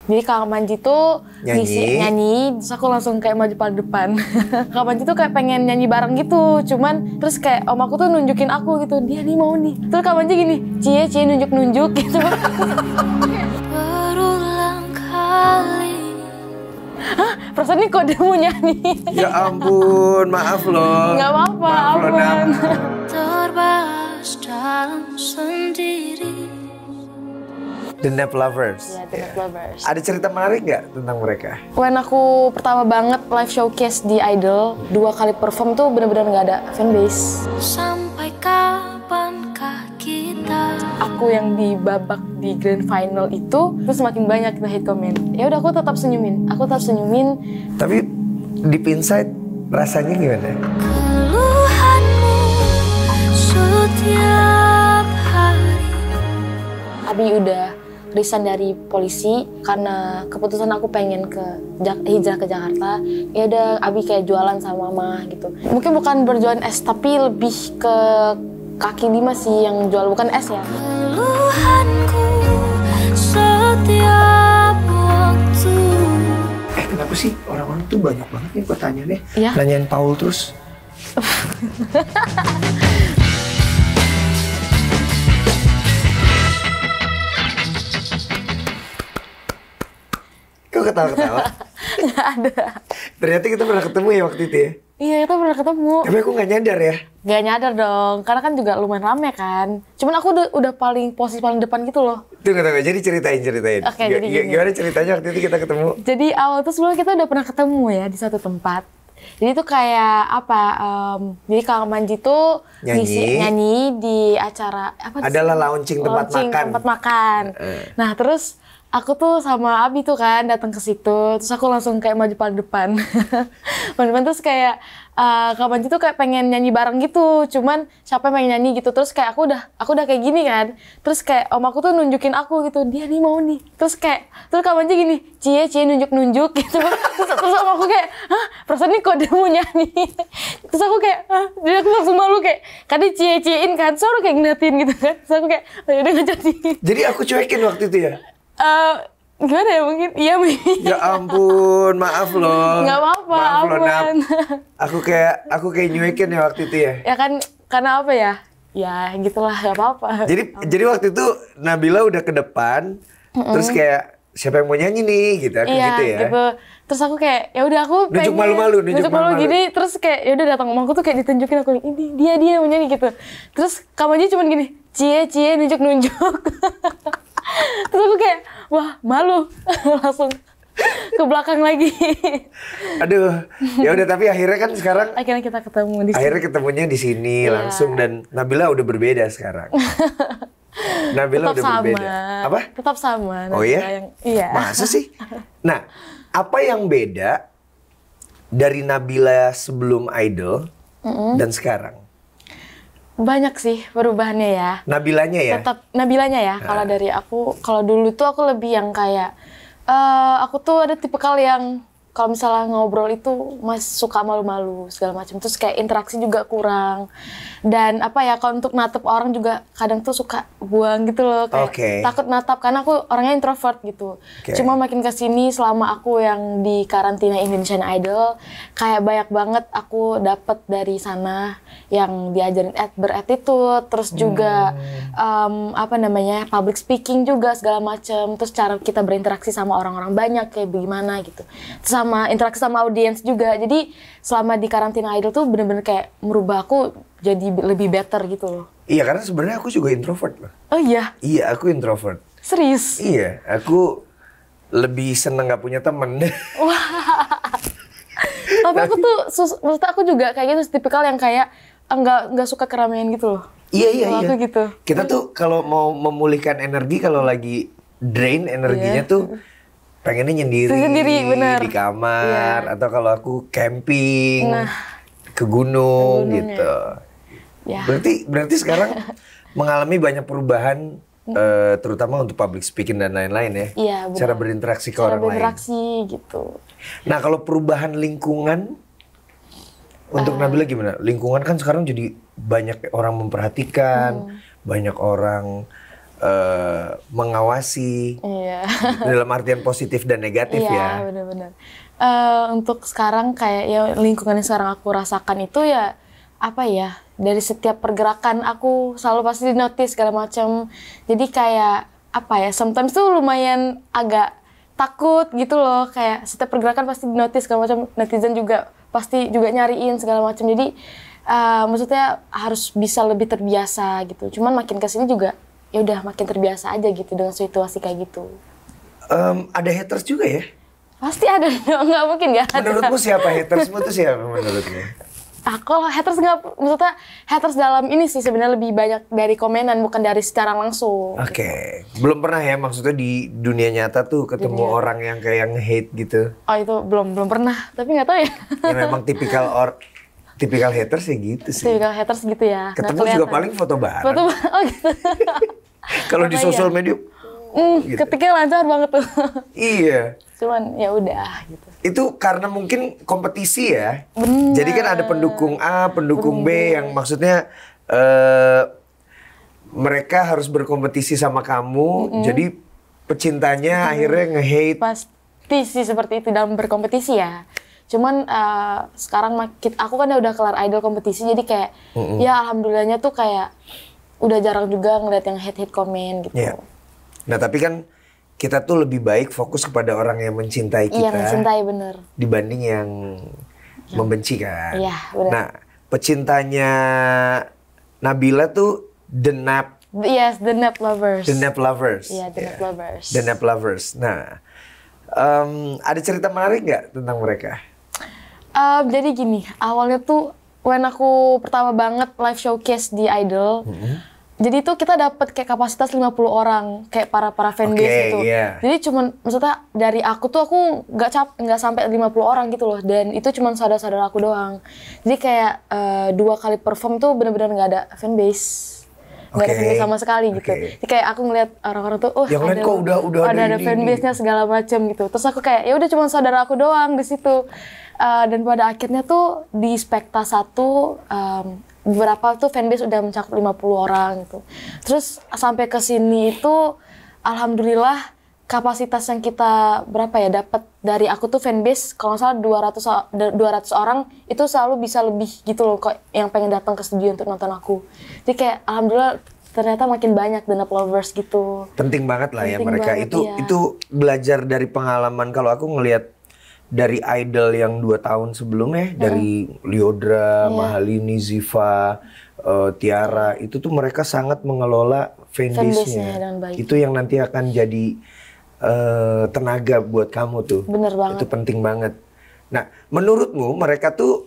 Jadi Kak Manji tuh nyanyi, terus aku langsung kayak maju paling depan. Kak Manji tuh kayak pengen nyanyi bareng gitu, cuman terus kayak om aku tuh nunjukin aku gitu, dia nih mau nih. Terus Kak Manji gini, cie nunjuk-nunjuk gitu. Berulang kali. Hah? Perasaan nih kok dia mau nyanyi. Ya ampun, maaf loh. Gak apa-apa, maaf loh, Nam. Terbahas dalam sendiri. The Nap Lovers. Iya, The Nap Lovers. Ada cerita menarik nggak tentang mereka? When aku pertama banget live showcase di Idol, 2 kali perform tuh bener-bener nggak ada fanbase. Sampai kapankah kita? Aku yang di babak di grand final itu, terus semakin banyak kita hate comment. Ya udah aku tetap senyumin. Tapi deep inside rasanya gimana? Keluhanmu setiap hari. Abi udah resign dari polisi karena keputusan aku pengen hijrah ke Jakarta. Ya udah Abi kayak jualan sama mama gitu. Mungkin bukan berjualan es tapi lebih ke kaki lima sih yang jual, bukan es ya. Keluhanku setiap waktu. Kenapa sih orang-orang tuh banyak banget nih pertanyaannya? Ya? Nanyain Paul terus. Kok ketawa-ketawa? Nggak ada. Ternyata kita pernah ketemu ya waktu itu ya? Iya, kita pernah ketemu. Tapi aku nggak nyadar ya? Gak nyadar dong, karena kan juga lumayan rame kan. Cuman aku udah posisi paling depan gitu loh. Tunggu, jadi ceritain. Oke, jadi gini. Gimana ceritanya waktu itu kita ketemu? Jadi awal tuh sebelumnya kita udah pernah ketemu ya di satu tempat. Jadi tuh kayak apa, jadi Kak Manji tuh nyanyi di acara apa? Adalah launching tempat makan. Nah terus aku tuh sama Abi tuh kan datang ke situ, terus aku langsung kayak maju paling depan. Paling depan terus kayak Kak Manji tuh kayak pengen nyanyi bareng gitu, cuman siapa yang pengen nyanyi gitu. Terus kayak aku udah kayak gini kan, terus kayak om aku tuh nunjukin aku gitu, dia nih mau nih. Terus Kak Manji gini, cie nunjuk-nunjuk gitu. Terus om aku kayak, hah, perasaan nih kok dia mau nyanyi. Terus aku kayak, jadi aku langsung malu kayak, kan dia cie-ciein kan, suruh kayak ngeliatin gitu kan. Terus aku kayak, oh yaudah nggak jadi. Jadi aku cuekin waktu itu ya? Gimana ya mungkin? Iya Ya ampun, maaf loh. Nggak apa-apa, maaf loh, Nap. aman. Aku kayak nyuekin ya waktu itu ya. Ya kan, karena apa ya? Ya gitulah, nggak apa-apa. Jadi waktu itu Nabila udah ke depan, terus kayak siapa yang mau nyanyi nih gitu, aku iya, gitu ya. Gitu. Terus aku kayak ya udah aku nunjuk malu-malu gini, terus kayak ya udah datang sama aku tuh kayak ditunjukin aku ini dia mau nyanyi gitu. Terus Kak Manji cuman gini, cie nunjuk. Terus aku kayak wah malu langsung ke belakang lagi. Aduh, ya udah tapi akhirnya kan sekarang akhirnya kita ketemu di sini. Akhirnya ketemunya di sini langsung dan Nabila udah berbeda sekarang. Nabila tetap udah sama. berbeda. Apa? Tetap sama. Oh iya? Iya. Masa sih? Nah, apa yang beda dari Nabila sebelum Idol dan sekarang? Banyak sih perubahannya ya. Nabilanya ya? Tetap Nabilanya ya. Kalau dari aku, kalau dulu tuh aku lebih yang kayak aku tuh ada tipikal yang kalau misalnya ngobrol itu suka malu-malu segala macam. Terus kayak interaksi juga kurang. Dan apa ya, kalau untuk natap orang juga kadang tuh suka buang gitu loh. Kayak takut natap karena aku orangnya introvert gitu. Cuma makin kesini selama aku yang di karantina Indonesian Idol, kayak banyak banget aku dapet dari sana yang diajarin berattitude, terus juga public speaking juga segala macam. Terus cara kita berinteraksi sama orang-orang banyak kayak bagaimana gitu. Terus sama interaksi sama audiens juga. Jadi selama di karantina Idol tuh bener-bener kayak merubah aku jadi lebih better gitu loh. Iya, karena sebenarnya aku juga introvert loh. Oh iya? Iya, aku introvert. Serius? Iya, aku lebih seneng gak punya temen. Wah. Tapi aku tuh, maksudnya aku juga kayak gitu, tipikal yang kayak nggak suka keramaian gitu loh. Iya. Aku gitu. Kita tuh kalau mau memulihkan energi, kalau lagi drain energinya tuh pengennya nyendiri bener. Di kamar, atau kalau aku camping, ke gunung gitu. Ya. Berarti sekarang mengalami banyak perubahan, terutama untuk public speaking dan lain-lain ya. Iya, benar. Cara berinteraksi ke orang lain. Berinteraksi gitu. Nah, kalau perubahan lingkungan untuk Nabila gimana? Lingkungan kan sekarang jadi banyak orang memperhatikan, banyak orang mengawasi dalam artian positif dan negatif ya. Iya, benar-benar. Untuk sekarang kayak ya lingkungan yang sekarang aku rasakan itu ya apa ya, dari setiap pergerakan aku selalu pasti di notice segala macam. Jadi kayak apa ya, sometimes tuh lumayan agak takut gitu loh, kayak setiap pergerakan pasti di notice segala macam, netizen juga pasti juga nyariin segala macam. Jadi maksudnya harus bisa lebih terbiasa gitu. Cuman makin kesini juga ya udah makin terbiasa aja gitu dengan situasi kayak gitu. Ada haters juga ya? Pasti ada dong, nggak mungkin nggak ada. Menurutmu siapa hatersmu tuh siapa menurutmu? Kalau haters nggak, maksudnya haters dalam ini sih sebenarnya lebih banyak dari komenan, bukan dari secara langsung. Oke. Belum pernah ya, maksudnya di dunia nyata tuh ketemu orang yang kayak nge-hate gitu? Oh itu belum pernah, tapi nggak tahu ya. Ya memang tipikal haters ya gitu sih. Tipikal haters gitu ya. Ketemu juga paling foto bareng. Oh gitu. Kalau di sosial media, gitu. Ketiknya lancar banget tuh. Iya. Cuman ya udah gitu. Itu karena mungkin kompetisi ya. Bener. Jadi kan ada pendukung A, pendukung B yang maksudnya mereka harus berkompetisi sama kamu. Jadi pecintanya akhirnya nge-hate. Pasti sih seperti itu dalam berkompetisi ya. Cuman sekarang aku kan udah kelar idol kompetisi, jadi kayak ya alhamdulillahnya tuh kayak udah jarang juga ngeliat yang hate komen gitu. Yeah. Nah tapi kan kita tuh lebih baik fokus kepada orang yang mencintai kita. Iya, mencintai bener. Dibanding yang membenci kan. Iya, bener. Nah, pecintanya Nabila tuh The Nap. Yes, The Nap Lovers. The Nap Lovers. Iya, The Nap Lovers. The Nap Lovers. Nah, ada cerita menarik nggak tentang mereka? Jadi gini, awalnya tuh when aku pertama banget live showcase di Idol, jadi tuh kita dapat kayak kapasitas 50 orang, kayak para fanbase gitu. Yeah. Jadi cuman, maksudnya dari aku nggak sampai 50 orang gitu loh, dan itu cuman saudara-saudara aku doang. Jadi kayak 2 kali perform tuh bener-bener nggak ada fanbase. Nggak ada fanbase sama sekali gitu. Jadi kayak aku ngeliat orang-orang tuh, yang lain kok udah ada fanbase-nya segala macam gitu. Terus aku kayak, ya udah cuma saudara aku doang di situ. Dan pada akhirnya tuh di Spekta 1 beberapa tuh fanbase udah mencakup 50 orang gitu. Terus sampai ke sini itu alhamdulillah kapasitas yang kita dapat dari aku tuh fanbase kalau nggak salah 200 orang itu selalu bisa lebih gitu loh kok yang pengen datang ke studio untuk nonton aku. Jadi kayak alhamdulillah ternyata makin banyak The Nap Lovers gitu. Penting banget lah ya mereka banget, itu belajar dari pengalaman. Kalau aku ngelihat dari idol yang 2 tahun sebelumnya, dari Lyodra, Mahalini, Ziva, Tiara, itu tuh mereka sangat mengelola fanbase-nya. Itu yang nanti akan jadi tenaga buat kamu tuh. Bener banget. Itu penting banget. Nah, menurutmu mereka tuh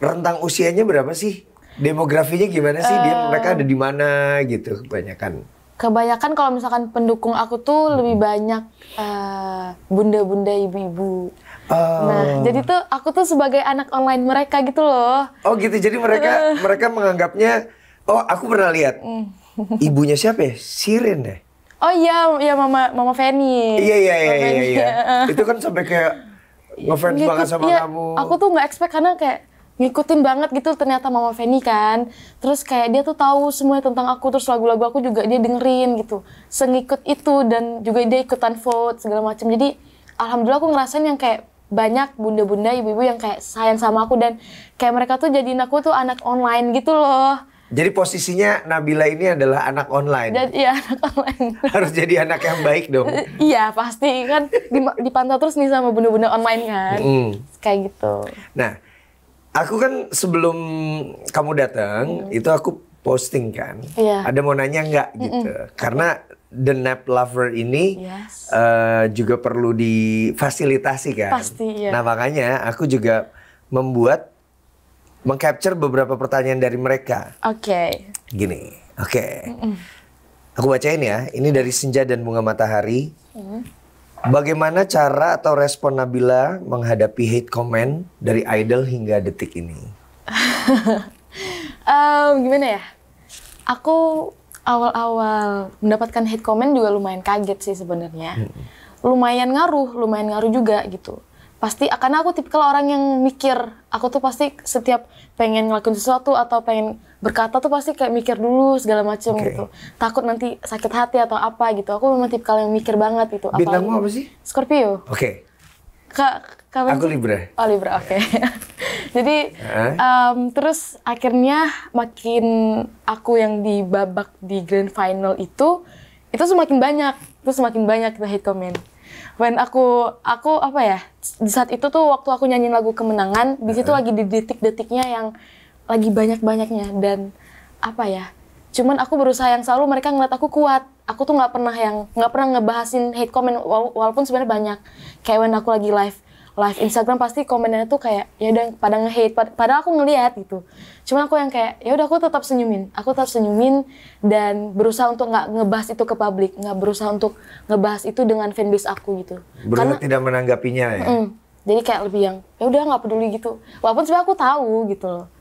rentang usianya berapa sih? Demografinya gimana sih? Mereka ada di mana gitu kebanyakan? Kebanyakan kalau misalkan pendukung aku tuh lebih banyak bunda-bunda, ibu-ibu. Nah, jadi tuh aku tuh sebagai anak online mereka gitu loh. Oh gitu, jadi mereka menganggapnya, oh aku pernah lihat, ibunya siapa ya? Sirin deh. Oh iya Mama Feni. Iya. Itu kan sampai kayak ngefans banget sama kamu. Aku tuh nggak expect karena kayak ngikutin banget gitu ternyata Mama Feni kan. Terus kayak dia tuh tahu semuanya tentang aku, terus lagu-lagu aku juga dia dengerin gitu. Sengikut itu, dan juga dia ikutan vote segala macam. Jadi alhamdulillah aku ngerasain yang kayak banyak bunda-bunda, ibu-ibu yang kayak sayang sama aku, dan kayak mereka tuh jadiin aku tuh anak online gitu loh. Jadi posisinya Nabila ini adalah anak online. Iya, anak online. Harus jadi anak yang baik dong. Iya, pasti kan dipantau terus nih sama bunda-bunda online kan. Kayak gitu. Nah, aku kan sebelum kamu datang, itu aku posting kan. Ada mau nanya nggak gitu. Karena The Nap Lover ini juga perlu difasilitasi kan. Pasti, iya. Nah makanya aku juga mengcapture beberapa pertanyaan dari mereka. Oke. Gini, aku bacain ya. Ini dari Senja dan Bunga Matahari. Bagaimana cara atau respon Nabila menghadapi hate comment dari idol hingga detik ini? Gimana ya? Aku awal-awal mendapatkan hate comment juga lumayan kaget sih sebenarnya. Lumayan ngaruh juga gitu. pasti, karena aku tipikal orang yang mikir, aku tuh pasti setiap pengen ngelakuin sesuatu atau pengen berkata tuh pasti kayak mikir dulu segala macam gitu. Takut nanti sakit hati atau apa gitu. Aku memang tipikal yang mikir banget gitu. Bintangmu apa sih? Scorpio. Oke. Aku Libra. Oh, Libra, oke. Jadi terus akhirnya makin aku yang di babak di grand final itu semakin banyak. Terus semakin banyak kita hate comment. When aku apa ya, di saat itu tuh waktu aku nyanyiin lagu Kemenangan, di situ lagi di detik-detiknya yang lagi banyak-banyaknya, dan apa ya, cuman aku berusaha yang selalu mereka ngeliat aku kuat. Aku tuh nggak pernah ngebahasin hate comment, walaupun sebenarnya banyak. Kayak when aku lagi live Instagram pasti komennya tuh kayak ya udah pada nge-hate, padahal aku ngeliat gitu. Cuman aku yang kayak ya udah aku tetap senyumin dan berusaha untuk nggak ngebahas itu ke publik, nggak berusaha untuk ngebahas itu dengan fanbase aku gitu. Karena tidak menanggapinya ya. Jadi kayak lebih yang ya udah nggak peduli gitu. Walaupun sebenarnya aku tahu gitu loh.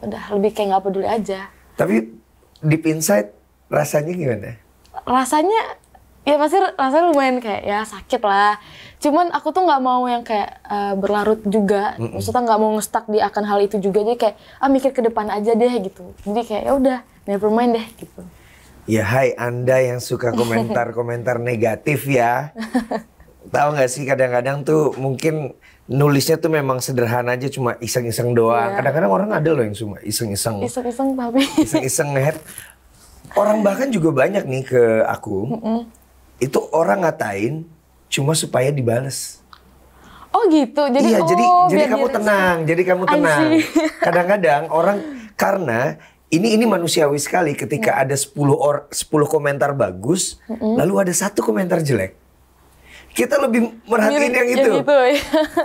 Udah lebih kayak nggak peduli aja. Tapi deep inside rasanya gimana? Rasanya ya pasti rasanya lumayan kayak ya sakit lah. Cuman aku tuh nggak mau yang kayak berlarut juga. Maksudnya nggak mau nge-stuck di akan hal itu juga. Jadi kayak mikir ke depan aja deh gitu. Jadi kayak ya udah never mind deh gitu. Ya hai Anda yang suka komentar-komentar negatif ya. Tahu nggak sih kadang-kadang tuh mungkin nulisnya tuh memang sederhana aja, cuma iseng-iseng doang. Kadang-kadang orang ada loh yang cuma iseng-iseng. Iseng-iseng tapi. Iseng-iseng nge-head. Orang bahkan juga banyak nih ke aku. Itu orang ngatain cuma supaya dibales. Oh gitu. Jadi iya, jadi kamu tenang. Jadi kamu tenang. Kadang-kadang orang karena ini manusiawi sekali ketika ada 10 komentar bagus, lalu ada 1 komentar jelek. Kita lebih merhatiin yang itu. Gitu, ya.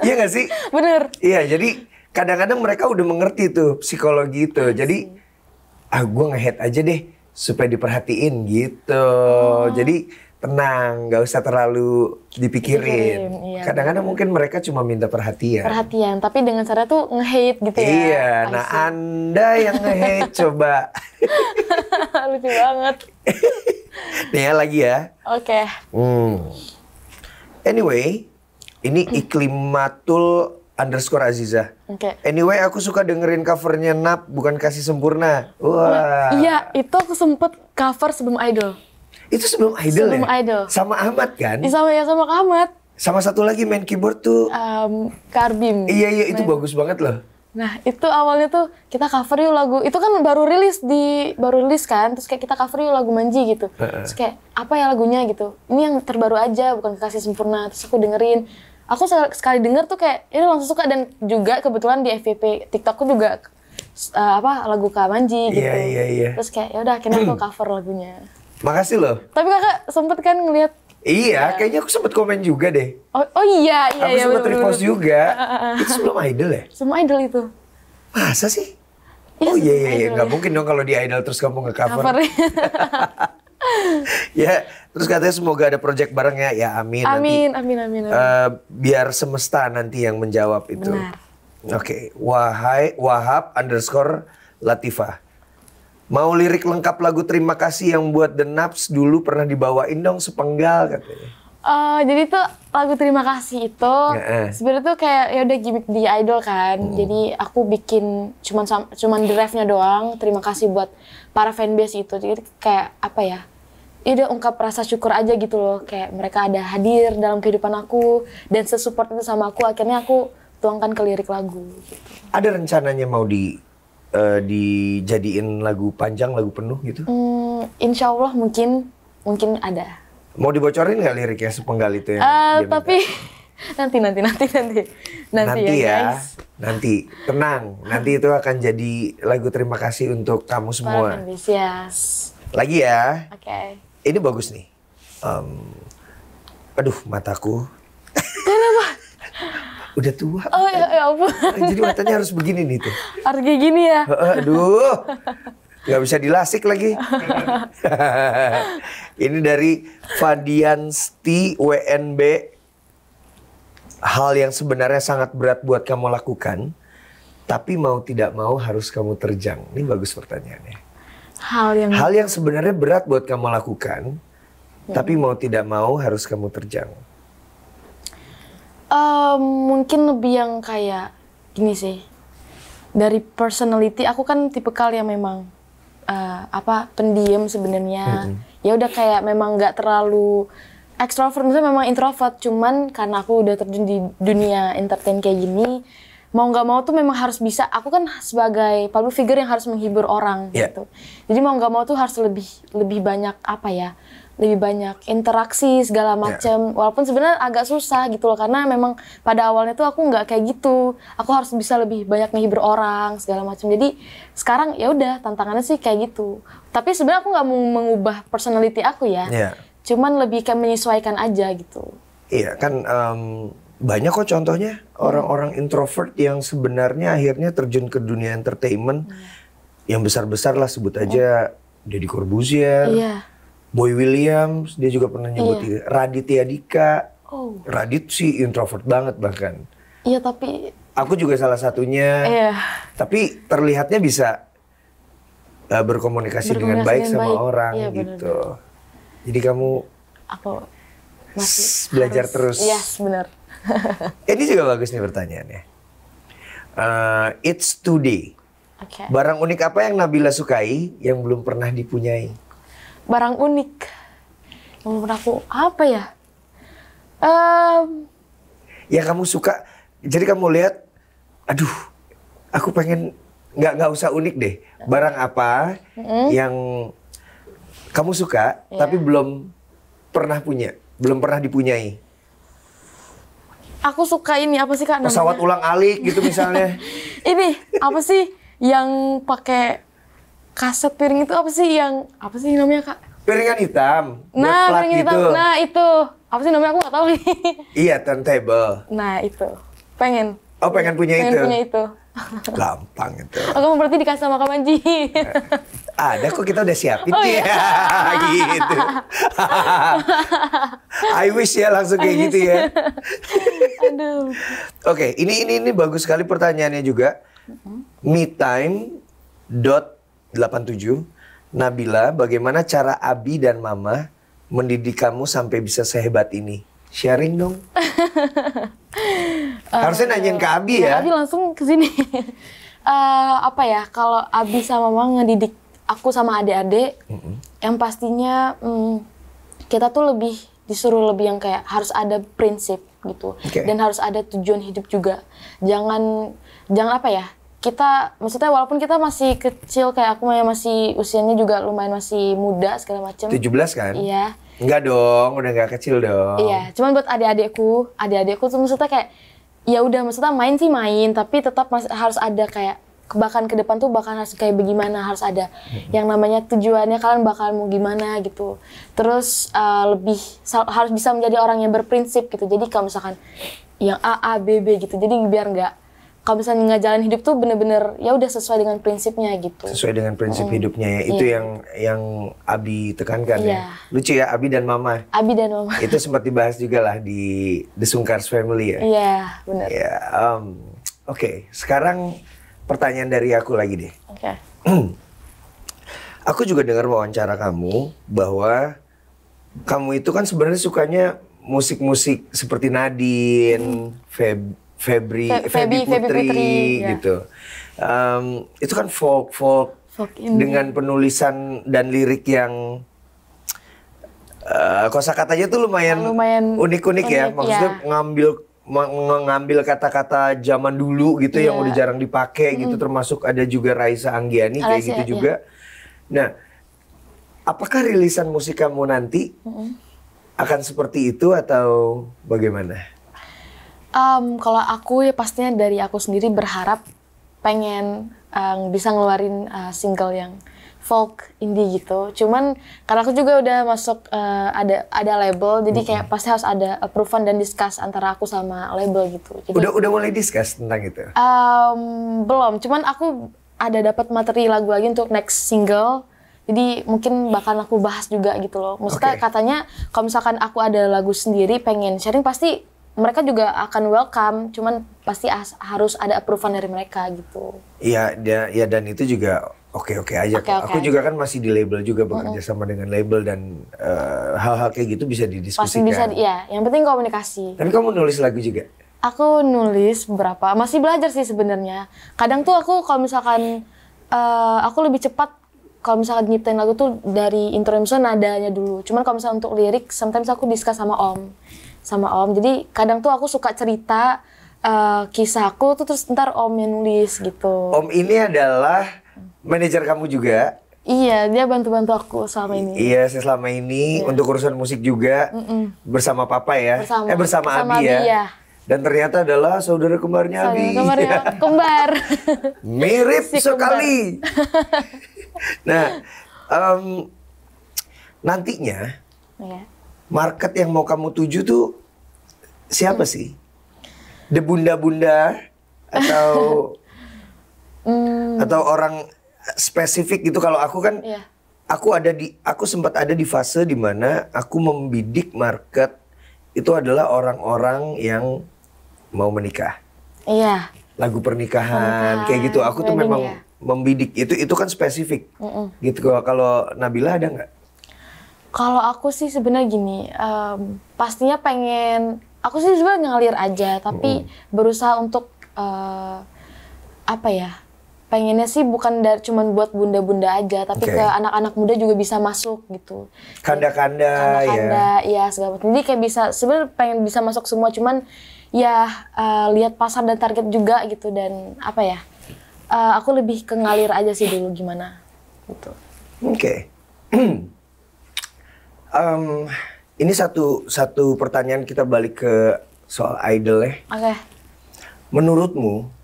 Iya nggak sih? Bener. Iya, jadi kadang-kadang mereka udah mengerti tuh psikologi itu. Jadi gue nge-head aja deh supaya diperhatiin gitu. Jadi tenang, nggak usah terlalu dipikirin. Iya, kadang-kadang mungkin mereka cuma minta perhatian. Perhatian, tapi dengan cara tuh nge-hate gitu ya. Iya, nah Anda yang nge-hate coba. Lucu banget. Nih ya lagi ya. Oke. Anyway, ini Iklimatul_Aziza. Anyway, aku suka dengerin covernya Nap, bukan Kasih Sempurna. Wah. Iya, itu aku sempet cover sebelum Idol. Itu sebelum Idol sebelum ya? Idol. Sama Ahmad kan? Sama Kak Ahmad. Sama satu lagi main keyboard tuh. Karbim. Iya, itu bagus banget loh. Nah, itu awalnya tuh kita cover yuk lagu. Itu kan baru rilis kan. Terus kayak kita cover yuk lagu Manji gitu. Terus kayak apa ya lagunya gitu. Ini yang terbaru aja, bukan Kasih Sempurna. Terus aku dengerin. Aku sekali denger tuh kayak ini langsung suka, dan juga kebetulan di FYP TikTokku juga lagu Kak Manji gitu. Iya. Terus kayak ya udah akhirnya aku cover lagunya. Makasih loh. Tapi kakak sempet kan ngeliat. Iya, kayaknya aku sempet komen juga deh. Oh iya. Aku sempet repost juga. Itu sebelum Idol ya? Sebelum Idol itu. Masa sih? Ya, oh iya. Nggak mungkin dong kalau di Idol terus kamu nge-cover. Ya, terus katanya semoga ada project bareng ya. Ya amin. Amin. Biar semesta nanti yang menjawab itu. Benar. Oke. Wahab_Latifah. Mau lirik lengkap lagu Terima Kasih yang buat The Naps dulu pernah dibawain dong sepenggal katanya. Jadi tuh lagu Terima Kasih itu sebenarnya tuh kayak ya udah gimmick di Idol kan. Jadi aku bikin cuman drive-nya doang. Terima kasih buat para fanbase itu. Jadi kayak apa ya? Ya udah ungkap rasa syukur aja gitu loh. Kayak mereka ada hadir dalam kehidupan aku dan sesupport itu sama aku. Akhirnya aku tuangkan ke lirik lagu. Gitu. Ada rencananya mau dijadiin lagu panjang, lagu penuh gitu? Insya Allah mungkin ada. Mau dibocorin nggak liriknya sepenggal itu yang tapi nanti ya guys. Nanti tenang, nanti itu akan jadi lagu terima kasih untuk kamu semua. Lagi ya. Oke. Ini bagus nih. Aduh mataku. Kenapa? Udah tua. Oh ya ampun. Jadi matanya harus begini nih tuh. Harus kayak gini ya? Aduh. Gak bisa dilasik lagi. Ini dari Fadiansti WNB. Hal yang sebenarnya sangat berat buat kamu lakukan, tapi mau tidak mau harus kamu terjang. Ini bagus pertanyaannya. Hal yang sebenarnya berat buat kamu lakukan, tapi mau tidak mau harus kamu terjang. Mungkin lebih yang kayak gini sih. Dari personality, aku kan tipikal yang memang pendiam sebenarnya. Ya udah kayak memang nggak terlalu extrovert, maksudnya memang introvert. Cuman karena aku udah terjun di dunia entertain kayak gini, mau nggak mau tuh memang harus bisa. Aku kan sebagai public figure yang harus menghibur orang gitu. Jadi mau nggak mau tuh harus lebih banyak lebih banyak interaksi segala macam. Walaupun sebenarnya agak susah gitu loh, karena memang pada awalnya tuh aku nggak kayak gitu. Aku harus bisa lebih banyak menghibur orang segala macam. Jadi sekarang ya udah tantangannya sih kayak gitu. Tapi sebenarnya aku nggak mau mengubah personality aku ya. Cuman lebih kayak menyesuaikan aja gitu. Iya kan banyak kok contohnya orang-orang introvert yang sebenarnya akhirnya terjun ke dunia entertainment yang besar-besar lah, sebut aja Deddy Corbuzier. Boy Williams, dia juga pernah nyebut Raditya Dika. Radit sih introvert banget bahkan. Iya, tapi aku juga salah satunya. Tapi terlihatnya bisa berkomunikasi dengan baik sama orang gitu. Jadi aku masih belajar terus. Yes, benar. Ini juga bagus nih pertanyaannya. It's today. Barang unik apa yang Nabila sukai yang belum pernah dipunyai? Barang unik yang menurut aku apa ya? Ya kamu suka, jadi kamu lihat, aduh, aku pengen nggak usah unik deh. Barang apa yang kamu suka tapi belum pernah punya, belum pernah dipunyai? Aku suka ini apa sih Kak namanya? Pesawat ulang-alik gitu misalnya. Ini apa sih yang pakai kaset piring itu apa sih namanya Kak? Piringan hitam. Nah, piringan hitam. Gitu. Nah, itu. Apa sih namanya aku nggak tahu nih. Iya, turntable. Nah, itu. Pengen. Oh, pengen punya itu. Punya itu. Gampang itu. Aku berarti dikasih sama Kak Manji. Ada kok, kita udah siapin iya. Gitu. I wish ya langsung kayak gitu ya. Aduh. Oke, ini bagus sekali pertanyaannya juga. MeTime.87 Nabila, bagaimana cara Abi dan Mama mendidik kamu sampai bisa sehebat ini? Sharing dong. Harusnya nanyain ke Abi ya. Abi langsung ke sini. Kalau Abi sama Mama ngedidik aku sama adik-adik, yang pastinya kita tuh disuruh lebih yang kayak harus ada prinsip gitu. Dan harus ada tujuan hidup juga. Jangan kita, maksudnya walaupun kita masih kecil, kayak aku masih usianya juga lumayan masih muda segala macam. 17 kan? Iya. Enggak dong, udah nggak kecil dong. Iya, cuman buat adik-adikku tuh maksudnya kayak ya udah, maksudnya main sih main, tapi tetap harus ada kayak bahkan ke depan tuh bahkan harus kayak bagaimana, harus ada yang namanya tujuannya kalian bakal mau gimana gitu. Terus harus bisa menjadi orang yang berprinsip gitu. Jadi kalau misalkan yang A B B gitu, jadi biar nggak, kalau misalnya ngejalan hidup tuh bener-bener ya udah sesuai dengan prinsipnya gitu. Sesuai dengan prinsip hidupnya ya. Itu yang Abi tekankan ya. Lucu ya, Abi dan Mama. Abi dan Mama. Itu sempat dibahas juga lah di The Sungkars Family ya. Iya, benar. Ya, Oke, sekarang pertanyaan dari aku lagi deh. Aku juga dengar wawancara kamu bahwa kamu itu kan sebenarnya sukanya musik-musik seperti Nadine, Feby Putri gitu. Itu kan folk dengan penulisan dan lirik yang kosakatanya tuh lumayan unik-unik ya. Maksudnya ngambil kata-kata zaman dulu gitu yang udah jarang dipakai gitu, termasuk ada juga Raisa Anggiani kayak gitu juga. Nah, apakah rilisan musik kamu nanti akan seperti itu atau bagaimana? Kalau aku ya pastinya dari aku sendiri berharap pengen bisa ngeluarin single yang folk indie gitu. Cuman karena aku juga udah masuk ada label, jadi kayak pasti harus ada approval dan discuss antara aku sama label gitu. Jadi, udah mulai discuss tentang itu? Belum, cuman aku ada dapat materi lagu lagi untuk next single. Jadi mungkin bakal aku bahas juga gitu loh. Maksudnya katanya kalau misalkan aku ada lagu sendiri pengen sharing, pasti mereka juga akan welcome, cuman pasti harus ada approval dari mereka gitu. Iya, dan itu juga oke-oke aja kok. Oke-oke Aku juga aja. kan masih di label juga, bekerja sama dengan label dan hal-hal kayak gitu bisa Pasti didiskusikan. bisa, ya. Yang penting komunikasi. Tapi kamu nulis lagu juga? Aku nulis beberapa, masih belajar sih sebenarnya. Kadang tuh aku kalau misalkan aku lebih cepat kalau misalkan nyiptain lagu tuh dari intro misalnya nadanya dulu. Cuman kalau misalkan untuk lirik, sometimes aku discuss sama Om. Jadi kadang tuh aku suka cerita kisah aku tuh terus ntar Om yang nulis gitu. Om ini adalah manajer kamu juga? Iya, dia bantu-bantu aku selama ini. Iya, saya selama ini untuk urusan musik juga bersama Papa ya. Bersama Abi ya. Iya. Dan ternyata adalah saudara kembarnya Abi. Kembar. Mirip Si kembar. sekali. Nah, nantinya Iya. market yang mau kamu tuju tuh siapa sih? The bunda-bunda atau atau orang spesifik gitu? Kalau aku kan, Iya. aku sempat ada di fase di mana aku membidik market itu adalah orang-orang yang mau menikah. Iya. Lagu pernikahan kayak gitu. Aku tuh wedding memang ya. membidik itu kan spesifik. Gitu. Kalau Nabila ada nggak? Kalau aku sih sebenarnya gini, pastinya aku sih sebenarnya ngalir aja, tapi berusaha untuk apa ya? Pengennya sih bukan cuman buat bunda-bunda aja, tapi ke anak-anak muda juga bisa masuk gitu. Kanda-kanda ya segala macam. Jadi kayak bisa sebenarnya pengen bisa masuk semua, cuman ya lihat pasar dan target juga gitu, dan apa ya? Aku lebih ke ngalir aja sih dulu gimana gitu. Oke. Ini satu pertanyaan, kita balik ke soal idol ya. Oke. Menurutmu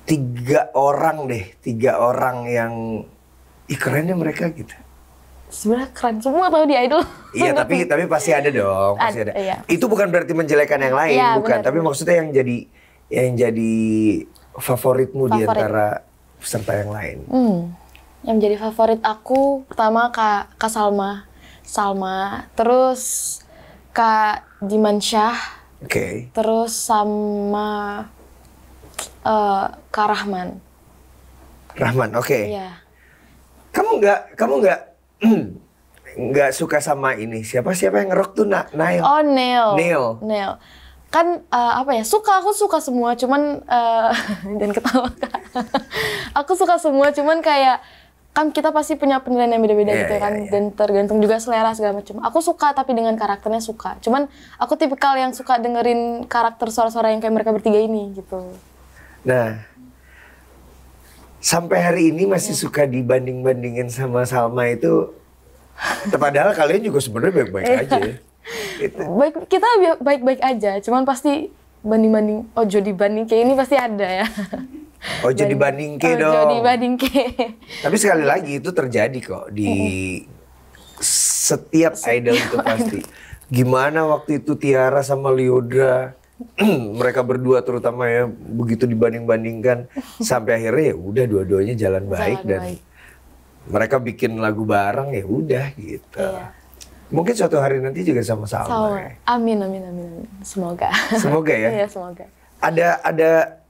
tiga orang yang kerennya mereka gitu. Sebenarnya keren semua tau di idol. Iya, tapi pasti ada dong, pasti ada. Iya. Itu bukan berarti menjelekan yang lain, Iya, bukan. benar. Tapi maksudnya yang jadi favoritmu di Favorit. antara peserta yang lain. Yang jadi favorit aku pertama Kak Salma, terus Kak Dimansyah, Oke. terus sama Kak Rahman. Rahman, oke. Iya. Kamu nggak suka sama ini? Siapa yang ngerok tuh Nail? Oh, Neil. Kan apa ya? Aku suka semua, cuman dan ketawa Kak. Aku suka semua, cuman kayak kan kita pasti punya penilaian yang beda-beda Iya, gitu kan, iya. dan tergantung juga selera segala macam. Aku suka tapi dengan karakternya suka. Cuman aku tipikal yang suka dengerin karakter suara-suara yang kayak mereka bertiga ini gitu. Nah, sampai hari ini masih suka dibanding-bandingin sama Salma itu. Padahal kalian juga sebenarnya baik-baik aja. Gitu. Kita baik-baik aja, cuman pasti banding-banding, dibanding kayak ini pasti ada ya. Ojo dibanding ke dong. Ojo dibanding ke. Tapi sekali lagi itu terjadi kok di setiap idol itu pasti. Gimana waktu itu Tiara sama Lyodra, mereka berdua terutama ya, begitu dibanding-bandingkan sampai akhirnya ya udah dua-duanya jalan baik dan mereka bikin lagu bareng, ya udah gitu. Iya. Mungkin suatu hari nanti juga sama Salma. Ya. Amin. Semoga. Semoga ya. Iya, semoga. Ada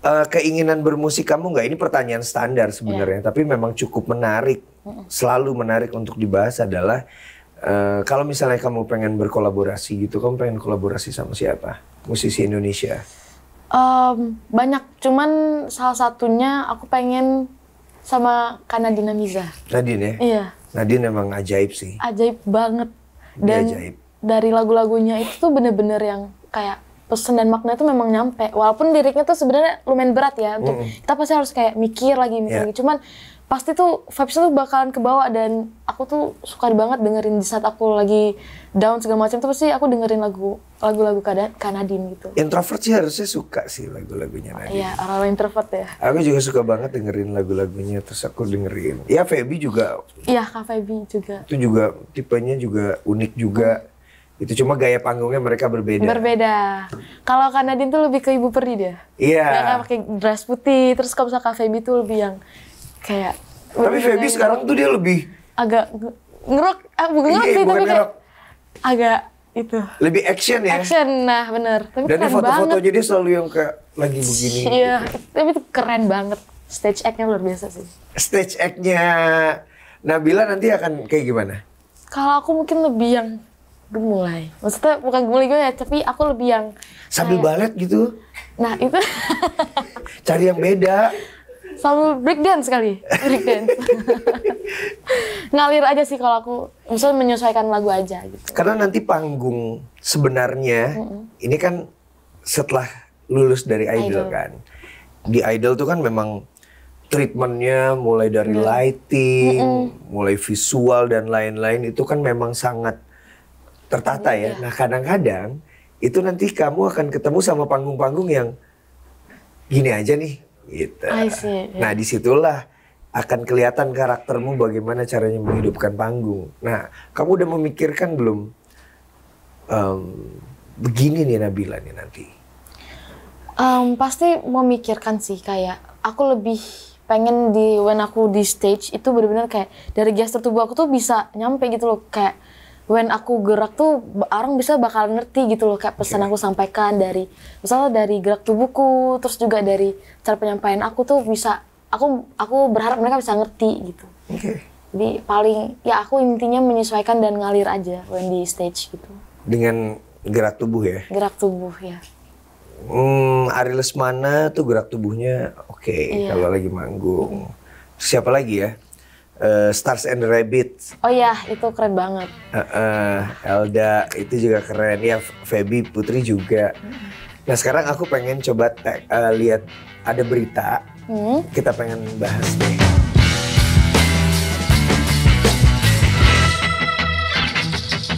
keinginan bermusik kamu nggak? Ini pertanyaan standar sebenarnya, tapi memang cukup menarik, selalu menarik untuk dibahas adalah kalau misalnya kamu pengen berkolaborasi gitu, kamu pengen kolaborasi sama siapa? Musisi Indonesia? Banyak, cuman salah satunya aku pengen sama Kak Nadine Amiza. Nadine ya? Iya. Nadine emang ajaib sih. Ajaib banget. Dia Dan ajaib. dari lagu-lagunya itu tuh bener-bener yang kayak pesan dan makna itu memang nyampe. Walaupun liriknya tuh sebenarnya lumayan berat ya. Untuk kita pasti harus kayak mikir lagi. Cuman pasti tuh vibes-nya tuh bakalan kebawa, dan aku tuh suka banget dengerin di saat aku lagi down segala macam tuh pasti aku dengerin lagu-lagu Kak Nadine gitu. Introvert sih harusnya suka sih lagu-lagunya Nadine. Iya, orang introvert ya. Aku juga suka banget dengerin lagu-lagunya, terus aku dengerin. Ya Feby juga, Iya, Kak Feby juga. itu juga tipenya juga unik juga. Itu cuma gaya panggungnya mereka berbeda. Berbeda. Kalau Kak Nadine tuh lebih ke Ibu Peri dia. Iya. Dia kayak pakai dress putih, terus kalau misalnya Kak Feby tuh lebih yang kayak. Tapi Feby sekarang tuh dia lebih agak ngerok, bukan ngerok Iya, sih, bukan tapi kayak ngerok. agak itu. lebih action ya. Action, nah bener. Tapi Dan keren foto-fotonya banget. dia selalu yang kayak lagi begini. Iya, tapi itu keren banget. Stage act-nya luar biasa sih. Stage act-nya Nabila nanti akan kayak gimana? Kalau aku mungkin lebih yang gemulai. Maksudnya bukan gemulai gue ya, tapi aku lebih yang Sambil balet gitu? Nah itu Cari yang beda. sambil breakdance kali, breakdance. Ngalir aja sih kalau aku, misalnya menyesuaikan lagu aja gitu. Karena nanti panggung sebenarnya ini kan setelah lulus dari Idol kan. Di Idol tuh kan memang treatmentnya mulai dari lighting, mulai visual dan lain-lain itu kan memang sangat tertata ya. Nah kadang-kadang itu nanti kamu akan ketemu sama panggung-panggung yang gini aja nih gitu. I see, Nah disitulah akan kelihatan karaktermu bagaimana caranya menghidupkan panggung. Nah kamu udah memikirkan belum begini nih Nabila nih nanti? Pasti memikirkan sih, kayak aku lebih pengen when aku di stage itu benar-benar kayak dari gestur tubuh aku tuh bisa nyampe gitu loh, kayak when aku gerak tuh orang bisa bakal ngerti gitu loh, kayak pesan aku sampaikan dari misalnya dari gerak tubuhku, terus juga dari cara penyampaian aku tuh bisa aku berharap mereka bisa ngerti gitu. Jadi paling ya aku intinya menyesuaikan dan ngalir aja when di stage gitu. Dengan gerak tubuh ya? Gerak tubuh ya. Ari Lesmana tuh gerak tubuhnya oke kalau lagi manggung. Siapa lagi ya? Stars and the Rabbits. Oh iya, itu keren banget. Elda itu juga keren. Ya Feby Putri juga. Nah sekarang aku pengen coba lihat ada berita. Kita pengen bahas deh.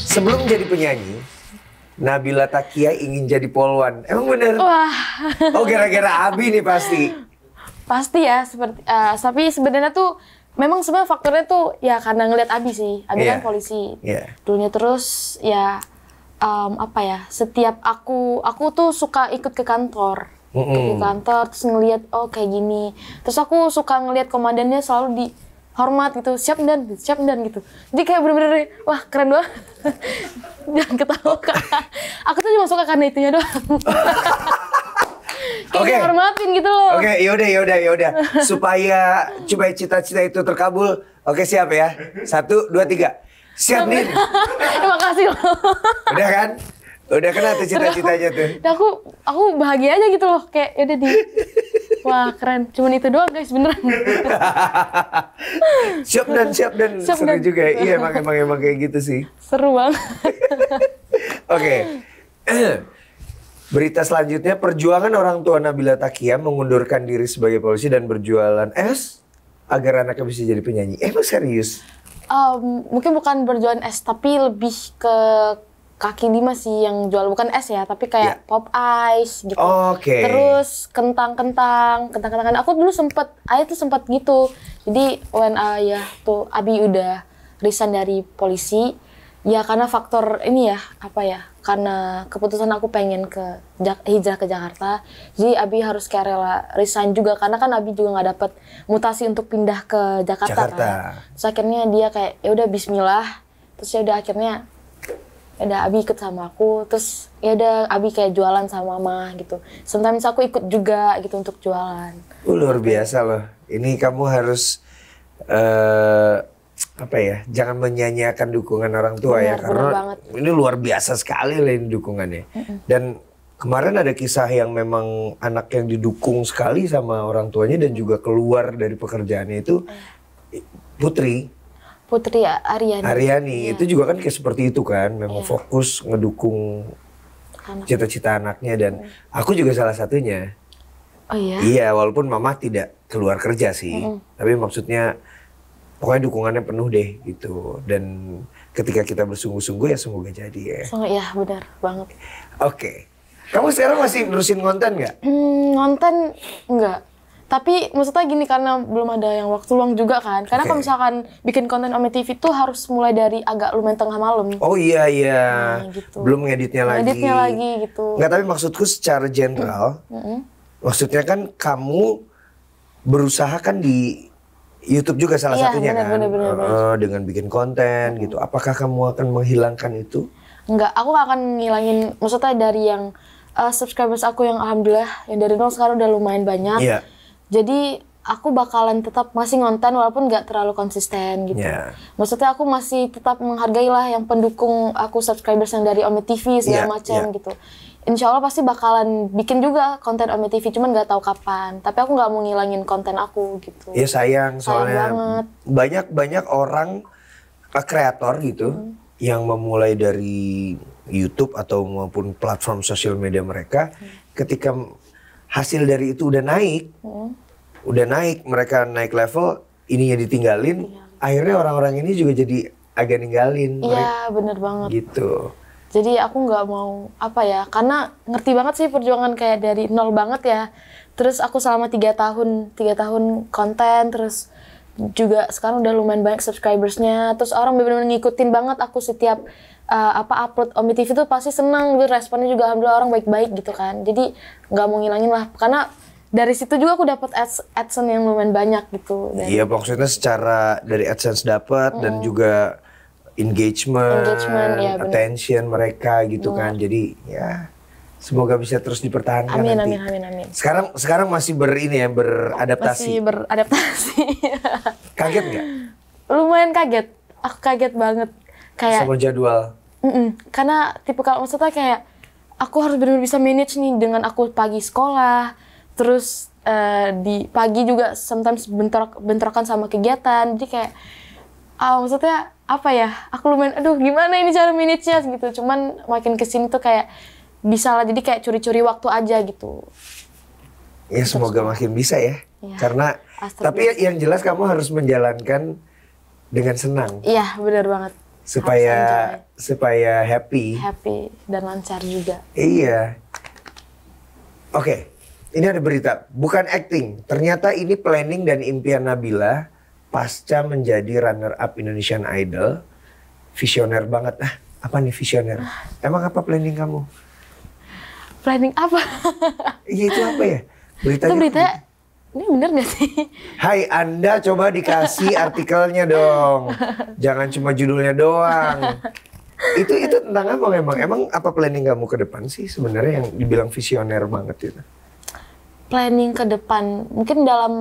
Sebelum jadi penyanyi, Nabila Takia ingin jadi polwan. Emang bener? Wah. Oh gara-gara Abi nih pasti. Pasti ya, seperti tapi sebenarnya tuh memang sebenarnya faktornya tuh ya karena ngeliat Abi sih. Abi kan polisi. Dulunya terus ya apa ya? Setiap aku tuh suka ikut ke kantor. Ke kantor terus ngeliat oh kayak gini. Terus aku suka ngeliat komandannya selalu dihormat gitu. Siap dan gitu. Jadi kayak bener-bener wah keren banget. Jangan ketawa Kak. Aku tuh cuma suka karena itunya doang. Kayak hormatin gitu loh. Oke, yaudah. Supaya cita-cita itu terkabul. Oke, siap ya. 1, 2, 3. Siap nih. Terima kasih loh. Udah kan? Udah kena tuh cita-citanya tuh. Aku bahagia aja gitu loh. Kayak yaudah wah keren. Cuman itu doang guys, beneran. Siap dan. Seru juga. Iya emang kayak gitu sih. Seru banget. Oke. Berita selanjutnya, perjuangan orang tua Nabila Takia mengundurkan diri sebagai polisi dan berjualan es agar anaknya bisa jadi penyanyi. Emang serius? Mungkin bukan berjualan es, tapi lebih ke kaki lima sih yang jual, bukan es ya, tapi kayak pop ice gitu. Terus kentang-kentangan. Aku dulu ayah tuh sempat gitu. Jadi when ayah tuh Abi udah resign dari polisi, ya karena faktor ini ya, karena keputusan aku pengen hijrah ke Jakarta. Jadi Abi harus kayak rela resign juga, karena kan Abi juga nggak dapet mutasi untuk pindah ke Jakarta. Kan. Terus akhirnya dia kayak ya udah Bismillah. Terus ya udah akhirnya Abi ikut sama aku, terus ya udah Abi kayak jualan sama mama gitu. Sometimes aku ikut juga gitu untuk jualan. Luar biasa loh. Ini kamu harus jangan menyanyiakan dukungan orang tua ya, karena ini luar biasa sekali lah ini dukungannya. Dan kemarin ada kisah yang memang anak yang didukung sekali sama orang tuanya dan juga keluar dari pekerjaannya itu Putri Aryani itu juga kan kayak seperti itu kan, memang fokus ngedukung cita-cita anaknya, dan aku juga salah satunya. Oh iya? Iya, walaupun mama tidak keluar kerja sih, tapi maksudnya pokoknya dukungannya penuh deh gitu. Dan ketika kita bersungguh-sungguh ya semoga jadi ya. Iya benar banget. Oke. Kamu sekarang masih nerusin konten nggak? Ngonten enggak. Tapi maksudnya gini, karena belum ada yang waktu luang juga kan. Karena kalau misalkan bikin konten Ome TV itu harus mulai dari agak lumayan tengah malam. Oh iya. Nah, gitu. Belum ngeditnya lagi. Ngeditnya lagi gitu. Nggak, tapi maksudku secara general, maksudnya kan kamu berusaha kan di YouTube juga salah satunya kan. Bener. Dengan bikin konten gitu. Apakah kamu akan menghilangkan itu? Enggak, aku gak akan ngilangin. Maksudnya dari yang subscribers aku yang alhamdulillah yang dari nol sekarang udah lumayan banyak. Jadi aku bakalan tetap masih ngonten walaupun nggak terlalu konsisten gitu. Maksudnya aku masih tetap menghargai lah yang pendukung aku, subscribers yang dari Ome TV segala macam gitu. Insya Allah pasti bakalan bikin juga konten Ome TV, cuman nggak tahu kapan. Tapi aku nggak mau ngilangin konten aku gitu. Ya sayang soalnya banyak orang kreator gitu yang memulai dari YouTube atau maupun platform sosial media mereka, ketika hasil dari itu udah naik, mereka naik level, ininya ditinggalin, akhirnya orang-orang ini juga jadi agak ninggalin. Iya bener banget. Gitu. Jadi aku nggak mau karena ngerti banget sih perjuangan kayak dari nol banget ya. Terus aku selama 3 tahun konten, terus juga sekarang udah lumayan banyak subscribersnya. Terus orang benar-benar ngikutin banget aku setiap upload Ome TV tuh pasti seneng gitu, responnya juga alhamdulillah orang baik-baik gitu kan. Jadi nggak mau ngilangin lah, karena dari situ juga aku dapat AdSense yang lumayan banyak gitu. Iya maksudnya secara dari AdSense dapat dan juga engagement ya, attention mereka gitu kan. Jadi ya semoga bisa terus dipertahankan nanti. Amin. Sekarang masih beradaptasi. Masih beradaptasi. Kaget nggak? Lumayan kaget. Aku kaget banget. Kayak sama jadwal. Karena kalau maksudnya kayak aku harus benar-benar bisa manage nih dengan aku pagi sekolah, terus di pagi juga sometimes bentrokan sama kegiatan. Jadi kayak maksudnya aku lumayan gimana ini cara manage-nya gitu. Cuman makin kesini tuh kayak bisa lah, jadi kayak curi-curi waktu aja gitu. Ya semoga makin bisa ya. Karena tapi yang jelas kamu harus menjalankan dengan senang. Iya benar banget. Supaya happy dan lancar juga. Iya. Oke. Ini ada berita, bukan acting. Ternyata ini planning dan impian Nabila pasca menjadi runner up Indonesian Idol. Visioner banget. Apa nih visioner? Emang apa planning kamu? Planning apa? Iya itu apa ya? Itu berita, ini bener gak sih? Hai Anda, coba dikasih artikelnya dong. Jangan cuma judulnya doang. Itu tentang apa memang? Emang apa planning kamu ke depan sih sebenarnya yang dibilang visioner banget itu? Planning ke depan, mungkin dalam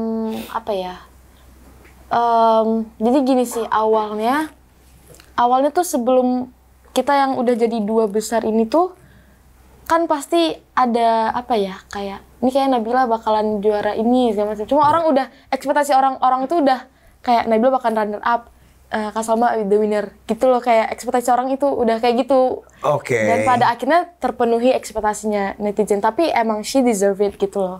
jadi gini sih, awalnya tuh sebelum kita yang udah jadi 2 besar ini tuh kan pasti ada kayak ini kayak Nabila bakalan juara ini segala macam. Cuma orang udah ekspektasi orang itu udah kayak Nabila bakalan runner up, Kak Salma the winner gitu loh, kayak ekspektasi orang itu udah kayak gitu. Oke. Dan pada akhirnya terpenuhi ekspektasinya netizen, tapi emang she deserve it gitu loh.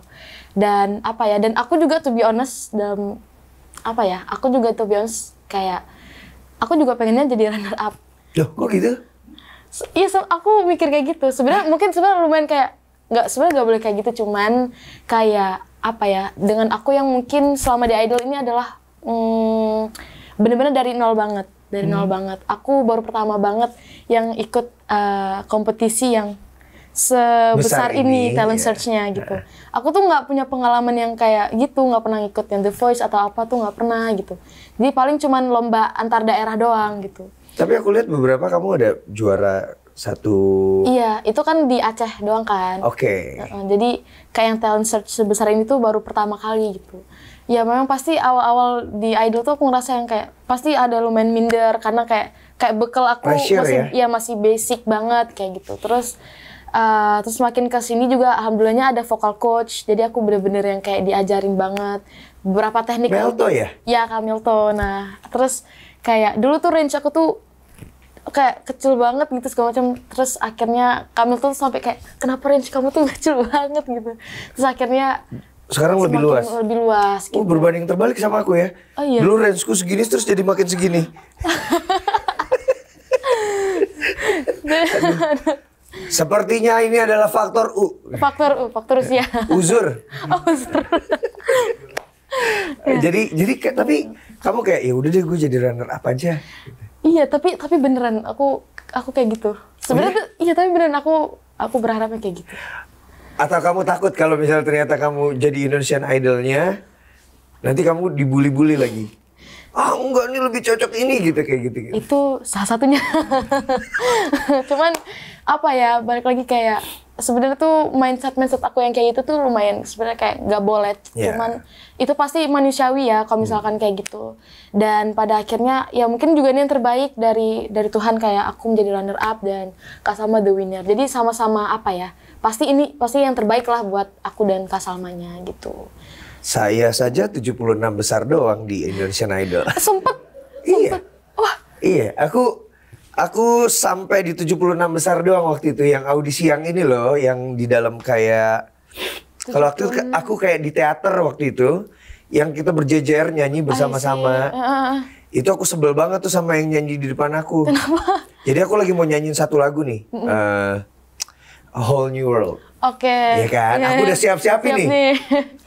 Dan dan aku juga to be honest dalam aku juga to be honest kayak aku juga pengennya jadi runner up. Loh, kok gitu? Iya, aku mikir kayak gitu. Sebenarnya lumayan kayak sebenarnya nggak boleh kayak gitu, cuman kayak dengan aku yang mungkin selama di Idol ini adalah bener-bener dari nol banget. Aku baru pertama banget yang ikut kompetisi yang sebesar ini talent search-nya gitu. Aku tuh nggak punya pengalaman yang kayak gitu, nggak pernah ikut yang The Voice atau apa tuh nggak pernah gitu. Jadi paling cuman lomba antar daerah doang gitu. Tapi aku lihat beberapa kamu ada juara 1. Iya, itu kan di Aceh doang kan. Oke. Jadi kayak yang talent search sebesar ini tuh baru pertama kali gitu. Ya memang pasti awal-awal di Idol tuh aku ngerasa yang kayak pasti ada lumayan minder karena kayak bekal aku masih basic banget kayak gitu. Terus makin kesini juga alhamdulillahnya ada vocal coach, jadi aku bener-bener yang kayak diajarin banget beberapa teknik. Melto ya? Ya Kak Melto. Nah terus kayak dulu tuh range aku tuh kayak kecil banget gitu segala macam. Terus akhirnya Kak Melto tuh sampai kayak kenapa range kamu tuh kecil banget gitu. Terus akhirnya sekarang lebih luas gitu. Berbanding terbalik sama aku ya. Oh, iya. Dulu rangeku segini terus jadi makin segini. Sepertinya ini adalah faktor U. Faktor usia. Uzur. Uzur. Jadi tapi kamu kayak ya udah deh gue jadi runner up aja. Iya, tapi beneran aku kayak gitu. Sebenarnya tuh iya, tapi beneran aku berharapnya kayak gitu. Atau kamu takut kalau misalnya ternyata kamu jadi Indonesian Idol-nya, nanti kamu dibully-bully lagi? Enggak, ini lebih cocok ini gitu kayak gitu. Itu salah satunya. Cuman balik lagi kayak sebenarnya tuh mindset aku yang kayak gitu tuh lumayan sebenarnya kayak nggak boleh, cuman itu pasti manusiawi ya kalau misalkan kayak gitu. Dan pada akhirnya ya mungkin juga ini yang terbaik dari Tuhan, kayak aku menjadi runner up dan Kak Salma the winner. Jadi sama-sama apa ya? Pasti yang terbaik lah buat aku dan Kak Salmanya gitu. Saya saja 76 besar doang di Indonesian Idol. Sempet. Iya. Wah. Iya, aku sampai di 76 besar doang waktu itu, yang audisi yang ini loh, yang di dalam kayak, kalau waktu itu aku kayak di teater waktu itu, yang kita berjejer nyanyi bersama-sama. Itu aku sebel banget tuh sama yang nyanyi di depan aku. Kenapa? Jadi aku lagi mau nyanyiin satu lagu nih, A Whole New World. Oke. Iya kan? Aku udah siap-siapin nih. Nih.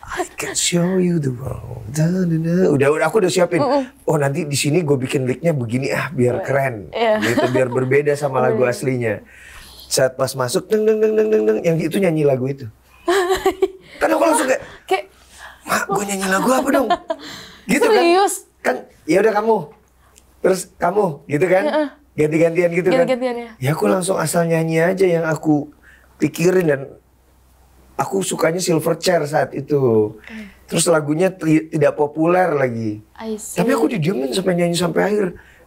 I can show you the world. Udah aku udah siapin. Oh nanti di sini gue bikin licknya begini biar keren. Gitu, biar berbeda sama lagu aslinya. Saat pas masuk yang itu nyanyi lagu itu. Kan aku langsung kayak Mak, gue nyanyi lagu apa dong? Gitu serius? Kan ya udah kamu. Terus kamu gitu kan? Ganti-gantian gitu kan. Ya aku langsung asal nyanyi aja yang aku pikirin, dan aku sukanya Silver Chair saat itu. Terus lagunya tidak populer lagi. Tapi aku didiemin sampai nyanyi sampai akhir.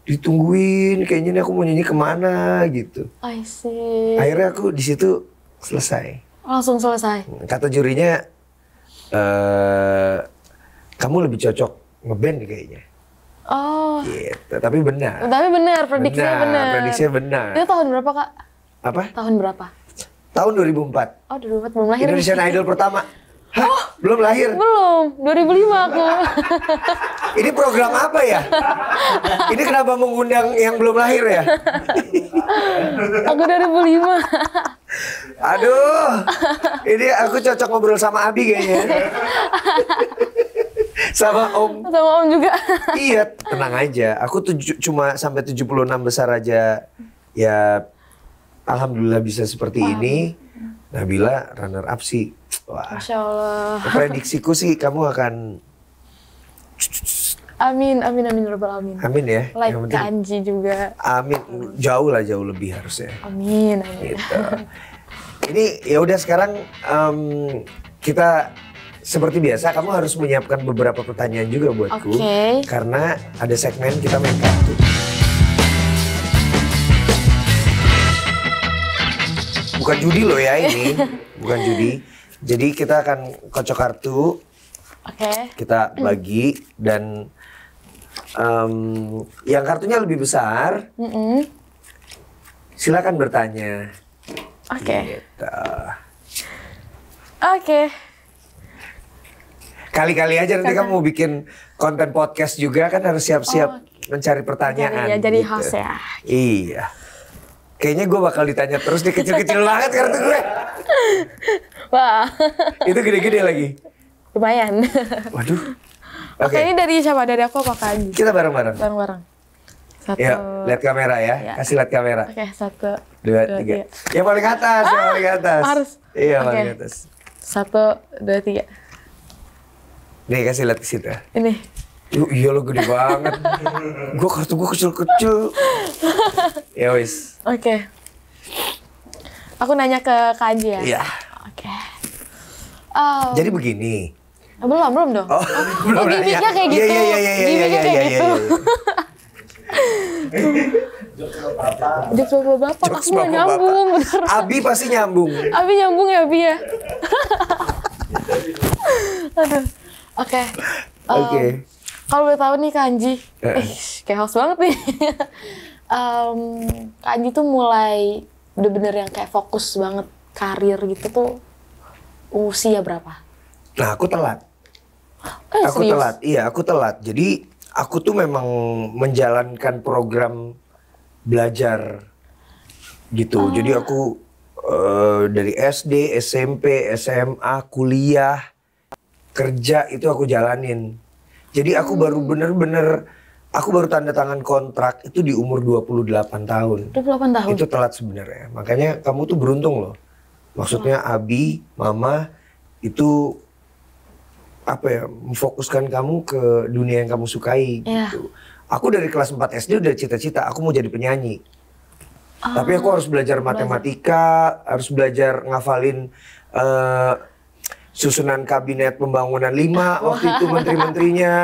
Ditungguin kayaknya nih aku mau nyanyi kemana gitu. I see. Akhirnya aku di situ selesai. Langsung selesai. Kata jurinya, kamu lebih cocok ngeband nih kayaknya. Oh. Gitu. Tapi benar. Prediksinya benar. Prediksinya benar. Itu tahun berapa, Kak? Apa? Tahun berapa? Tahun 2004. Oh, 2004 belum lahir. Indonesian Idol pertama. Hah? Belum lahir? Belum, 2005 aku. Ini program apa ya? Ini kenapa mengundang yang belum lahir ya? Aku 2005. Aduh, ini aku cocok ngobrol sama Abi kayaknya. Sama Om. Sama Om juga. Iya, tenang aja. Aku cuma sampai 76 besar aja. Ya, alhamdulillah bisa seperti ini. Nabila runner up sih. Wah. Masya Allah. Prediksiku sih kamu akan. Amin, Rabbal Alamin. Amin ya. Like Kak Anji juga. Amin. Jauh lebih harusnya. Amin. Gitu. Ini ya udah sekarang kita seperti biasa, kamu harus menyiapkan beberapa pertanyaan juga buatku. Karena ada segmen kita main kartu. Bukan judi loh ya ini, bukan judi. Jadi kita akan kocok kartu, kita bagi, dan yang kartunya lebih besar, silakan bertanya. Gitu. Kali-kali aja nanti kamu mau bikin konten podcast juga kan harus siap-siap mencari pertanyaan. Jadi gitu. host ya. Iya. Kayaknya gue bakal ditanya terus, di kecil-kecil banget kartu gue. Wah. Itu gede-gede lagi. Lumayan. Waduh. Oke, ini dari siapa? Dari aku apa Kak Anji? Kita bareng-bareng. Bareng-bareng. Satu. Ya, lihat kamera ya. Kasih lihat kamera. Oke, 1, 2, 3. Yang paling atas, yang paling atas. Harus. Iya, paling atas. 1, 2, 3. Nih, kasih lihat ke situ. Ini. Iya lo gede banget. Kartu gue kecil-kecil. Ya wis. Oke. Aku nanya ke Kak Anji ya? Iya. Oke. Jadi begini. Belum dong. Oh, belum nanya. Gimiknya kayak gitu. Gimiknya kayak gitu. Jokes bapak-bapak, aku nggak nyambung. Bener. Abi pasti nyambung. Abi nyambung ya, Abi ya? Aduh. Oke. Kalau boleh tahu nih Kak Anji, kayak host banget nih. Kak Anji tuh mulai bener-bener yang kayak fokus banget karir gitu tuh usia berapa? Nah, aku telat. Aku telat. Jadi aku tuh memang menjalankan program belajar gitu. Jadi aku dari SD, SMP, SMA, kuliah, kerja itu aku jalanin. Jadi aku baru tanda tangan kontrak itu di umur 28 tahun. 28 tahun? Itu telat sebenarnya. Makanya kamu tuh beruntung loh. Maksudnya Abi, Mama itu memfokuskan kamu ke dunia yang kamu sukai gitu. Aku dari kelas 4 SD udah cita-cita aku mau jadi penyanyi. Tapi aku harus belajar matematika, harus belajar ngafalin susunan kabinet pembangunan 5 waktu itu menteri-menterinya.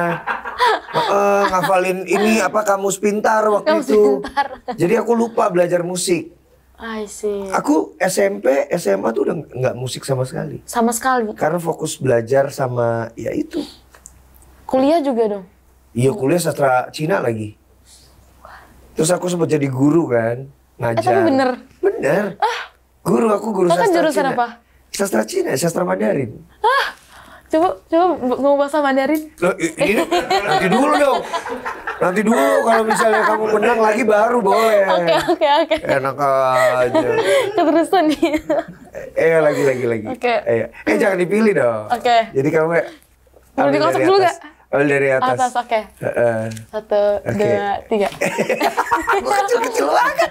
Ngafalin ini apa kamus pintar waktu itu. Jadi aku lupa belajar musik. I see. Aku SMP, SMA tuh udah nggak musik sama sekali. Sama sekali. Karena fokus belajar sama ya itu. Kuliah juga dong? Iya kuliah sastra Cina lagi. Terus aku sempat jadi guru kan, ngajar. Tapi bener? Bener. Guru aku guru Kan sastra jurusan Cina. apa? Sastra Cina, sastra Mandarin. Coba ngomong bahasa Mandarin. Loh, ini nanti dulu dong. Nanti dulu kalau misalnya kamu menang lagi baru boleh. Oke. Enak aja. Keterusan nih. Lagi. Oke. Jangan dipilih dong. Oke. Jadi kamu Boleh dikosok dulu nggak? Ambil dari atas. Atas, oke. 1, 2, 3. Aku kecil banget.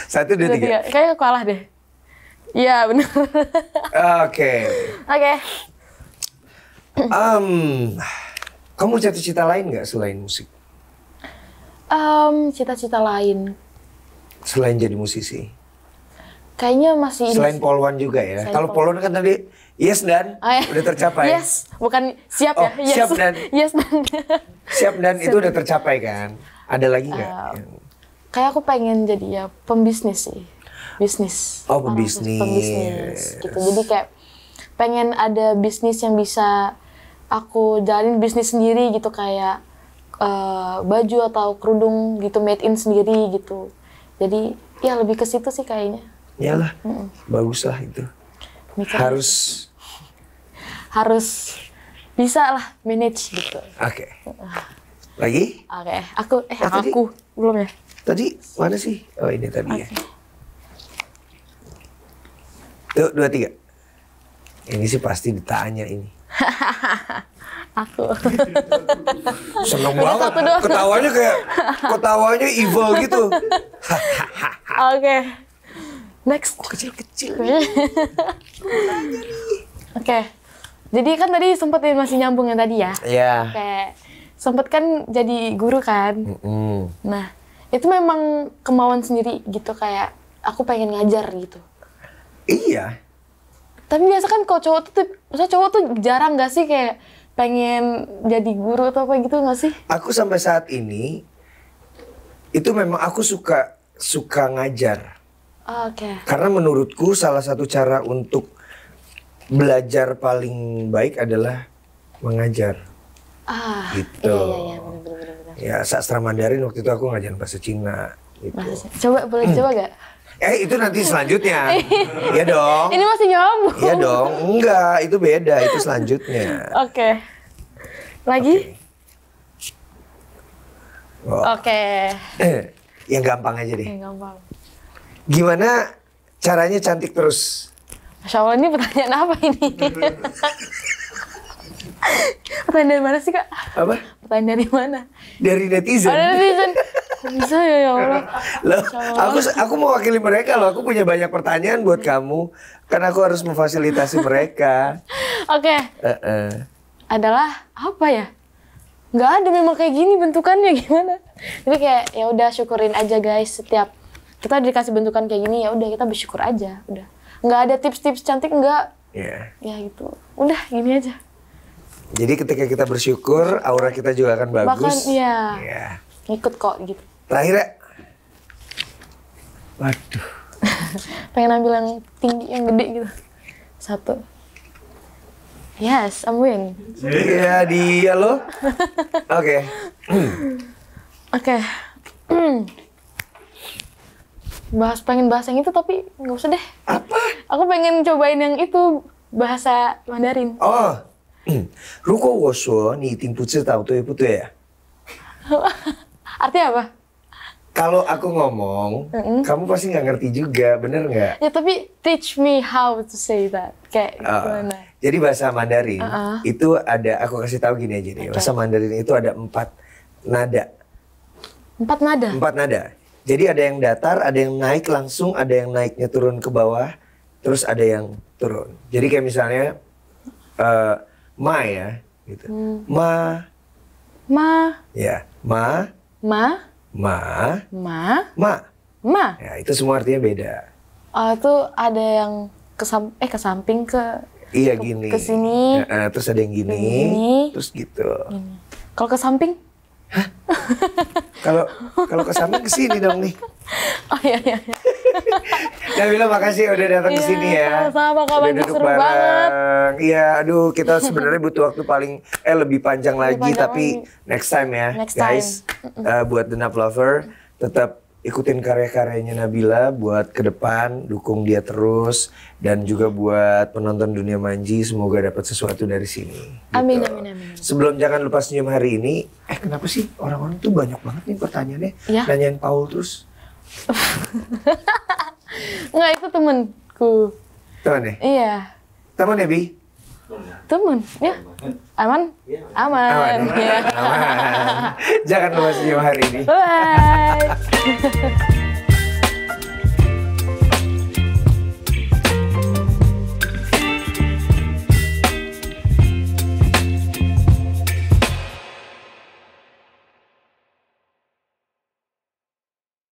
1, 2, 3. Kayaknya aku kalah deh. Iya benar. Oke. Kamu cita-cita lain nggak selain musik? Cita-cita lain. Selain jadi musisi? Kayaknya masih selain polwan juga ya. Kalau polwan kan tadi yes dan udah tercapai. Yes, bukan siap ya. Yes. Siap dan. Yes dan. Siap dan itu udah tercapai kan? Ada lagi nggak? Kayak aku pengen jadi ya pembisnis sih. Bisnis. Oh, pembisnis. Pembisnis gitu. Jadi kayak pengen ada bisnis yang bisa aku jalanin bisnis sendiri gitu, kayak baju atau kerudung gitu made in sendiri gitu. Jadi ya lebih ke situ sih kayaknya. Iyalah, bagus lah itu. Harus bisa lah manage gitu. Oke. Lagi? Oke, aku belum ya. Tadi mana sih? Oh ini tadi ya. Tuh 2, 3. Ini sih pasti ditanya ini. Aku. Seneng banget. Ketawanya evil gitu. Oke. Next. Kecil-kecil. Oke. Jadi kan tadi sempet masih nyambung yang tadi ya. Iya. Kayak sempet kan jadi guru kan. Nah, itu memang kemauan sendiri gitu, kayak aku pengen ngajar gitu. Iya. Tapi biasa kan kalau cowok tuh jarang gak sih kayak pengen jadi guru atau apa gitu gak sih? Aku sampai saat ini itu memang aku suka ngajar. Oke. Karena menurutku salah satu cara untuk belajar paling baik adalah mengajar. Gitu. Iya, benar. Ya, sastra Mandarin waktu itu aku ngajarin bahasa Cina gitu. Boleh coba gak? Itu nanti selanjutnya. Iya dong. Ini masih nyambung. Iya dong. Enggak, itu beda, itu selanjutnya. Oke. Lagi? Oke. Yang gampang aja deh. Yang gampang. Gimana caranya cantik terus? Masya Allah, ini pertanyaan apa ini? Pertanyaan dari mana sih, Kak? Apa? Pertanyaan dari mana? Dari netizen. Dari netizen. Kok bisa ya Allah? Loh, aku mewakili mereka loh. Aku punya banyak pertanyaan buat kamu. Karena aku harus memfasilitasi mereka. Oke. Adalah apa ya? Nggak ada memang kayak gini bentukannya, gimana? Tapi kayak ya udah syukurin aja guys, setiap kita dikasih bentukan kayak gini ya udah kita bersyukur aja, udah. Nggak ada tips-tips cantik, nggak. Iya. Ya gitu. Udah gini aja. Jadi ketika kita bersyukur, aura kita juga akan bagus. Bahkan iya. Iya. Ngikut kok gitu. Terakhir ya. Waduh. Pengen ambil yang tinggi, yang gede gitu. 1. Yes, I'm win. Iya, dia loh. Oke. Oke. Pengen bahas yang itu tapi nggak usah deh. Apa? Aku pengen cobain yang itu, bahasa Mandarin. Oh. 如果我说你一定不知道对不对啊？ Artinya apa? Kalau aku ngomong, kamu pasti nggak ngerti juga, bener nggak? Ya tapi teach me how to say that. Kayak gimana? Jadi bahasa Mandarin itu ada, aku kasih tahu gini aja deh. Bahasa Mandarin itu ada 4 nada. 4 nada? 4 nada. Jadi ada yang datar, ada yang naik langsung, ada yang naiknya turun ke bawah, terus ada yang turun. Jadi kayak misalnya ma ya, gitu. Ma. Ma. Ya, ma. Ma. Ma. Ma. Ma. Ma. Ya, itu semua artinya beda. Tuh ada yang ke samping Iya gini. ke sini. Terus ada yang gini, terus gitu. Kalau ke samping? Kalau ke samping ke sini dong nih. Oh iya. Nabila makasih udah datang ke sini ya. Sama-sama Kak Udah Panji, duduk seru bareng. banget. Iya, aduh kita sebenarnya butuh waktu lebih panjang lagi, panjang tapi lagi. next time ya, Next guys. Buat The Nap Lover, tetap ikutin karya-karyanya Nabila buat ke depan, dukung dia terus, dan juga buat penonton Dunia Manji semoga dapat sesuatu dari sini. Gitu. Amin. Sebelum jangan lupa senyum hari ini, kenapa sih orang-orang tuh banyak banget nih pertanyaannya, Ya. nanyain Paul terus. Enggak, itu temenku. Teman ya? Iya. Teman ya, Bi? Temen, ya. Aman? Aman. Ya. Aman. Jangan lupa senyum hari ini. Bye.